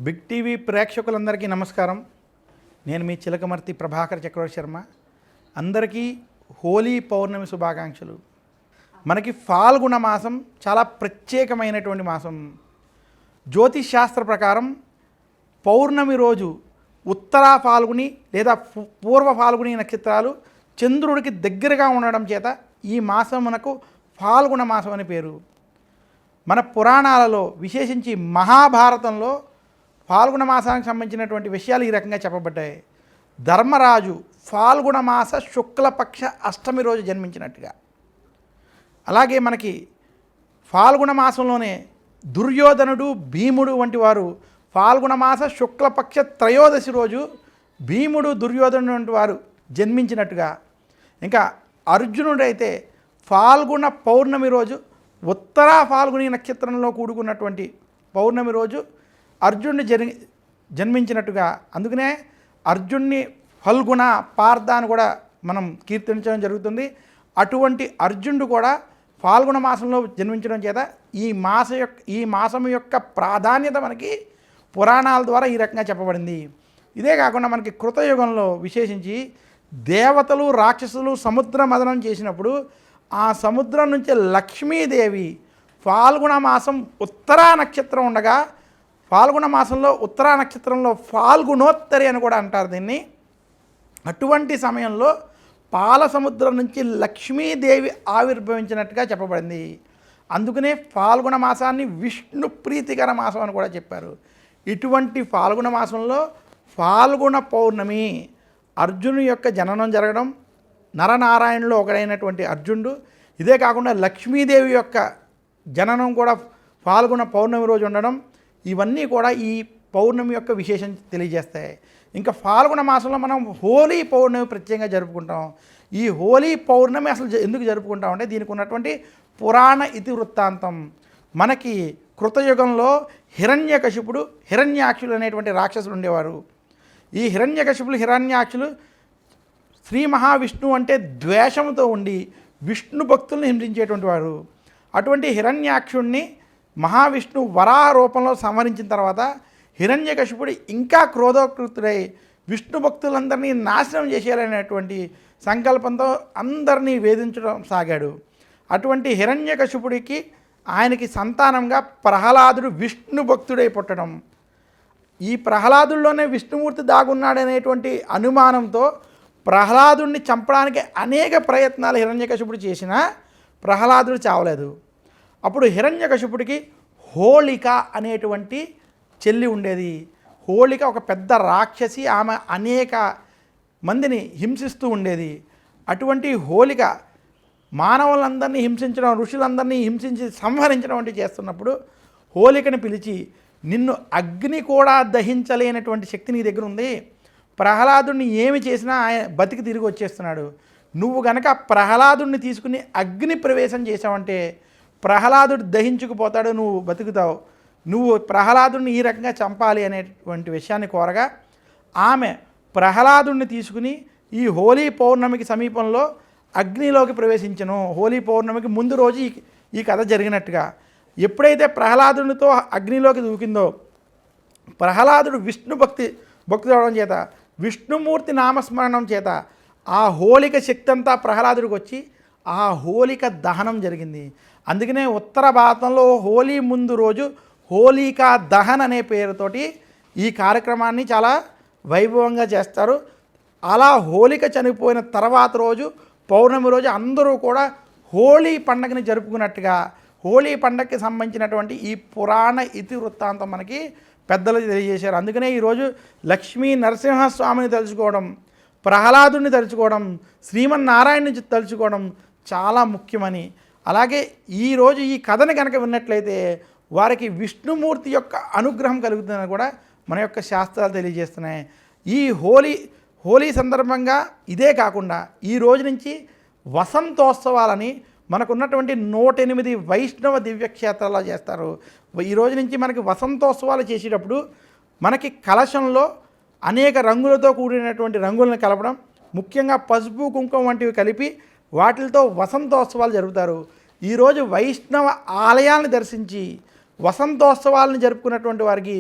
Big TV ప్రేక్షకులందరికీ నమస్కారం. నేను మీ చిలకమర్తి ప్రభాకర్ చక్రవర్తి శర్మ. అందరికీ హోలీ పౌర్ణమి శుభాకాంక్షలు. మనకి ఫాల్గుణ మాసం చాలా ప్రత్యేకమైనటువంటి మాసం. జ్యోతిష్ శాస్త్ర ప్రకారం పౌర్ణమి రోజు ఉత్తరా ఫాల్గుని లేదా పూర్వ ఫాల్గుని నక్షత్రాలు చంద్రుడికి దగ్గరగా ఉండడం చేత ఈ మాసం మనకు ఫాల్గుణ మాసం అని పేరు. మన పురాణాలలో విశేషించి మహాభారతంలో ఫాల్గుణ మాసానికి సంబంధించినటువంటి విషయాలు ఈ రకంగా చెప్పబడ్డాయి. ధర్మరాజు ఫాల్గుణ మాస శుక్లపక్ష అష్టమి రోజు జన్మించినట్టుగా, అలాగే మనకి ఫాల్గుణ మాసంలోనే దుర్యోధనుడు, భీముడు వంటి వారు ఫాల్గుణ మాస శుక్లపక్ష త్రయోదశి రోజు భీముడు, దుర్యోధనుడు వంటి వారు జన్మించినట్టుగా, ఇంకా అర్జునుడైతే ఫాల్గుణ పౌర్ణమి రోజు ఉత్తరా ఫాల్గుని నక్షత్రంలో కూడుకున్నటువంటి పౌర్ణమి రోజు అర్జునుడు జన్మించినట్టుగా, అందుకనే అర్జున్ని ఫల్గుణ పార్థ అని కూడా మనం కీర్తించడం జరుగుతుంది. అటువంటి అర్జునుడు కూడా ఫాల్గుణ మాసంలో జన్మించడం చేత ఈ మాసం యొక్క ప్రాధాన్యత మనకి పురాణాల ద్వారా ఈ రకంగా చెప్పబడింది. ఇదే కాకుండా మనకి కృతయుగంలో విశేషించి దేవతలు, రాక్షసులు సముద్ర మదనం చేసినప్పుడు ఆ సముద్రం నుంచి లక్ష్మీదేవి ఫాల్గుణ మాసం ఉత్తరా నక్షత్రం ఉండగా, ఫాల్గుణ మాసంలో ఉత్తరా నక్షత్రంలో ఫాల్గుణోత్తరి అని కూడా అంటారు దీన్ని. అటువంటి సమయంలో పాల సముద్రం నుంచి లక్ష్మీదేవి ఆవిర్భవించినట్టుగా చెప్పబడింది. అందుకనే ఫాల్గుణ మాసాన్ని విష్ణు ప్రీతికర మాసం అని కూడా చెప్పారు. ఇటువంటి ఫాల్గుణ మాసంలో ఫాల్గుణ పౌర్ణమి అర్జును యొక్క జననం జరగడం, నరనారాయణులో ఒకడైనటువంటి అర్జునుడు, ఇదే కాకుండా లక్ష్మీదేవి యొక్క జననం కూడా ఫాల్గుణ పౌర్ణమి రోజు ఉండడం, ఇవన్నీ కూడా ఈ పౌర్ణమి యొక్క విశేషం తెలియజేస్తాయి. ఇంకా ఫాల్గుణ మాసంలో మనం హోలీ పౌర్ణమి ప్రత్యేకంగా జరుపుకుంటాం. ఈ హోలీ పౌర్ణమి అసలు ఎందుకు జరుపుకుంటాం అంటే దీనికి ఉన్నటువంటి పురాణ ఇతివృత్తాంతం. మనకి కృతయుగంలో హిరణ్యకశిపుడు, హిరణ్యాక్షులు అనేటువంటి రాక్షసులు ఉండేవారు. ఈ హిరణ్యకశిపులు, హిరణ్యాక్షులు శ్రీ మహావిష్ణువు అంటే ద్వేషంతో ఉండి విష్ణు భక్తుల్ని హింసించేటువంటి వారు. అటువంటి హిరణ్యాక్షుణ్ణి మహావిష్ణువు వరాహ రూపంలో సంహరించిన తర్వాత హిరణ్యకశిపుడు ఇంకా క్రోధోకృతుడై విష్ణు భక్తులందరినీ నాశనం చేసేయాలనేటువంటి సంకల్పంతో అందరినీ వేధించడం సాగాడు. అటువంటి హిరణ్యకశిపుడికి ఆయనకి సంతానంగా ప్రహ్లాదుడు విష్ణు భక్తుడై పుట్టడం, ఈ ప్రహ్లాదుల్లోనే విష్ణుమూర్తి దాగున్నాడనేటువంటి అనుమానంతో ప్రహ్లాదుడిని చంపడానికి అనేక ప్రయత్నాలు హిరణ్యకశిపుడు చేసినా ప్రహ్లాదుడు చావలేదు. అప్పుడు హిరణ్యకశిపుడికి హోళిక అనేటువంటి చెల్లి ఉండేది. హోళిక ఒక పెద్ద రాక్షసి, ఆమె అనేక మందిని హింసిస్తూ ఉండేది. అటువంటి హోళిక మానవులందరినీ హింసించడం, ఋషులందరినీ హింసించి సంహరించడం వంటి చేస్తున్నప్పుడు హోళికని పిలిచి, నిన్ను అగ్ని కూడా దహించలేనటువంటి శక్తి నీ దగ్గర ఉంది, ప్రహ్లాదుడిని ఏమి చేసినా ఆయన బతికి తిరిగి వచ్చేస్తున్నాడు, నువ్వు గనక ప్రహ్లాదుడిని తీసుకుని అగ్ని ప్రవేశం చేసావంటే ప్రహ్లాదుడు దహించుకుపోతాడు, నువ్వు బతుకుతావు, నువ్వు ప్రహ్లాదుడిని ఈ రకంగా చంపాలి అనేటువంటి విషయాన్ని కోరగా ఆమె ప్రహ్లాదుడిని తీసుకుని ఈ హోలీ పౌర్ణమికి సమీపంలో అగ్నిలోకి ప్రవేశించను. హోలీ పౌర్ణమికి ముందు రోజు ఈ కథ జరిగినట్టుగా. ఎప్పుడైతే ప్రహ్లాదునితో అగ్నిలోకి దూకిందో ప్రహ్లాదుడు విష్ణు భక్తి అవడం చేత, విష్ణుమూర్తి నామస్మరణం చేత ఆ హోళిక శక్తి అంతా ప్రహ్లాదుడికి వచ్చి ఆ హోళిక దహనం జరిగింది. అందుకనే ఉత్తర భారతంలో హోలీ ముందు రోజు హోళికా దహన్ అనే పేరుతోటి ఈ కార్యక్రమాన్ని చాలా వైభవంగా చేస్తారు. అలా హోళిక చనిపోయిన తర్వాత రోజు పౌర్ణమి రోజు అందరూ కూడా హోళీ పండగని జరుపుకున్నట్టుగా హోళీ పండగకి సంబంధించినటువంటి ఈ పురాణ ఇతివృత్తాంతం మనకి పెద్దలు తెలియజేశారు. అందుకనే ఈరోజు లక్ష్మీ నరసింహస్వామిని తలుచుకోవడం, ప్రహ్లాదుని తలుచుకోవడం, శ్రీమన్నారాయణుని తలుచుకోవడం చాలా ముఖ్యమని, అలాగే ఈరోజు ఈ కథని కనుక విన్నట్లయితే వారికి విష్ణుమూర్తి యొక్క అనుగ్రహం కలుగుతుందని కూడా మన యొక్క శాస్త్రాలు తెలియజేస్తున్నాయి. ఈ హోలీ సందర్భంగా ఇదే కాకుండా ఈ రోజు నుంచి వసంతోత్సవాలని మనకున్నటువంటి 108 వైష్ణవ దివ్యక్షేత్రాల్లో చేస్తారు. ఈ రోజు నుంచి మనకి వసంతోత్సవాలు చేసేటప్పుడు మనకి కలశంలో అనేక రంగులతో కూడినటువంటి రంగులను కలపడం, ముఖ్యంగా పసుపు, కుంకుమ వంటివి కలిపి వాటితో వసంతోత్సవాలు జరుపుతారు. ఈరోజు వైష్ణవ ఆలయాలను దర్శించి వసంతోత్సవాలను జరుపుకున్నటువంటి వారికి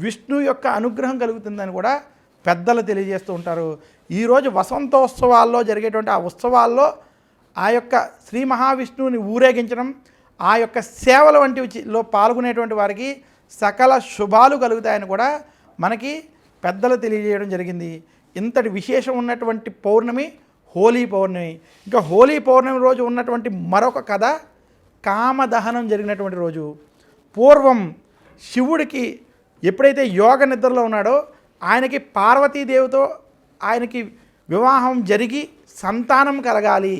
విష్ణు యొక్క అనుగ్రహం కలుగుతుందని కూడా పెద్దలు తెలియజేస్తూ ఉంటారు. ఈరోజు వసంతోత్సవాల్లో జరిగేటువంటి ఆ ఉత్సవాల్లో ఆ యొక్క శ్రీ మహావిష్ణువుని ఊరేగించడం, ఆ యొక్క సేవల వంటిలో పాల్గొనేటువంటి వారికి సకల శుభాలు కలుగుతాయని కూడా మనకి పెద్దలు తెలియజేయడం జరిగింది. ఇంతటి విశేషం ఉన్నటువంటి పౌర్ణమి హోలీ పౌర్ణమి. ఇంకా హోలీ పౌర్ణమి రోజు ఉన్నటువంటి మరొక కథ కామదహనం జరిగినటువంటి రోజు. పూర్వం శివుడికి ఎప్పుడైతే యోగ నిద్రలో ఉన్నాడో ఆయనకి పార్వతీదేవితో ఆయనకి వివాహం జరిగి సంతానం కలగాలి.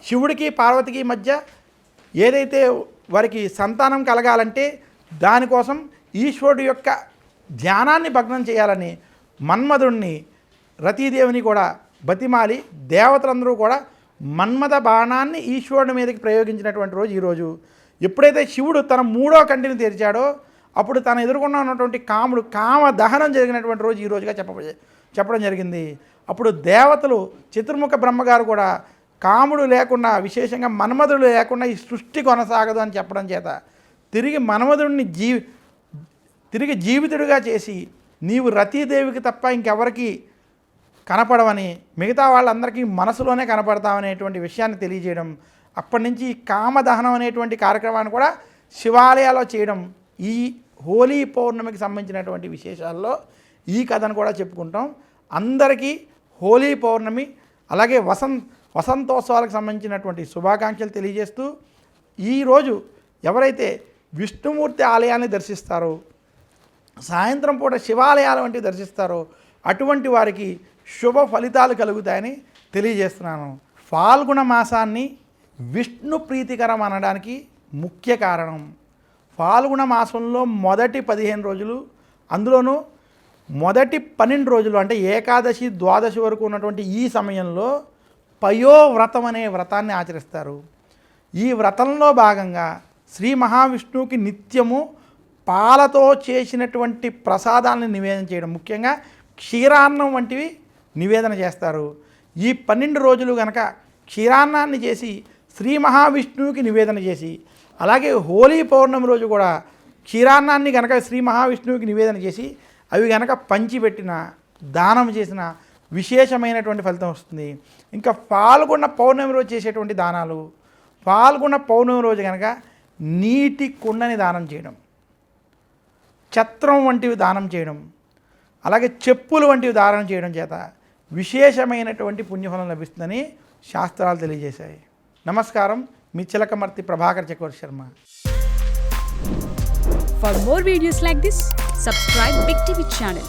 శివుడికి పార్వతికి మధ్య ఏదైతే వారికి సంతానం కలగాలంటే దానికోసం ఈశ్వరుడు యొక్క ధ్యానాన్ని భగ్నం చేయాలని మన్మధుడిని రతీదేవిని కూడా బతిమాలి దేవతలందరూ కూడా మన్మథ బాణాన్ని ఈశ్వరుడి మీదకి ప్రయోగించినటువంటి రోజు ఈరోజు. ఎప్పుడైతే శివుడు తన మూడో కంటిని తెరిచాడో అప్పుడు తన ఎదుర్కొన్న ఉన్నటువంటి కాముడు కామ దహనం జరిగినటువంటి రోజు ఈ రోజుగా చెప్పడం జరిగింది. అప్పుడు దేవతలు చతుర్ముఖ బ్రహ్మగారు కూడా కాముడు లేకుండా విశేషంగా మన్మధుడు లేకుండా ఈ సృష్టి కొనసాగదు అని చెప్పడం చేత తిరిగి మన్మధుడిని తిరిగి జీవితుడిగా చేసి నీవు రతీదేవికి తప్ప ఇంకెవరికి కనపడవని మిగతా వాళ్ళందరికీ మనసులోనే కనపడతామనేటువంటి విషయాన్ని తెలియజేయడం, అప్పటి నుంచి కామదహనం అనేటువంటి కార్యక్రమాన్ని కూడా శివాలయాల్లో చేయడం ఈ హోలీ పౌర్ణమికి సంబంధించినటువంటి విశేషాల్లో ఈ కథను కూడా చెప్పుకుంటాం. అందరికీ హోలీ పౌర్ణమి అలాగే వసంతోత్సవాలకు సంబంధించినటువంటి శుభాకాంక్షలు తెలియజేస్తూ ఈరోజు ఎవరైతే విష్ణుమూర్తి ఆలయాన్ని దర్శిస్తారో సాయంత్రం పూట శివాలయాల వంటివి దర్శిస్తారో అటువంటి వారికి శుభ ఫలితాలు కలుగుతాయని తెలియజేస్తున్నాను. ఫాల్గుణ మాసాన్ని విష్ణు ప్రీతికరం అనడానికి ముఖ్య కారణం ఫాల్గుణ మాసంలో మొదటి 15 రోజులు, అందులోనూ మొదటి 12 రోజులు అంటే ఏకాదశి ద్వాదశి వరకు ఉన్నటువంటి ఈ సమయంలో పయోవ్రతం అనే వ్రతాన్ని ఆచరిస్తారు. ఈ వ్రతంలో భాగంగా శ్రీ మహావిష్ణువుకి నిత్యము పాలతో చేసినటువంటి ప్రసాదాలను నివేదన చేయడం, ముఖ్యంగా క్షీరాన్నం వంటివి నివేదన చేస్తారు. ఈ 12 రోజులు కనుక క్షీరాన్నాన్ని చేసి శ్రీ మహావిష్ణువుకి నివేదన చేసి అలాగే హోలీ పౌర్ణమి రోజు కూడా క్షీరాన్నాన్ని కనుక శ్రీ మహావిష్ణువుకి నివేదన చేసి అవి కనుక పంచిపెట్టిన దానం చేసిన విశేషమైనటువంటి ఫలితం వస్తుంది. ఇంకా పాల్గొన్న పౌర్ణమి రోజు చేసేటువంటి దానాలు, పాల్గొన్న పౌర్ణమి రోజు కనుక నీటి కుండని దానం చేయడం, ఛత్రం వంటివి దానం చేయడం, అలాగే చెప్పులు వంటివి దానం చేయడం చేత విశేషమైనటువంటి పుణ్యఫలం లభిస్తుందని శాస్త్రాలు తెలియజేశాయి. నమస్కారం, మీ చిలకమర్తి ప్రభాకర్ చక్రవర్తి Sharma. For more videos like this, subscribe Big TV channel.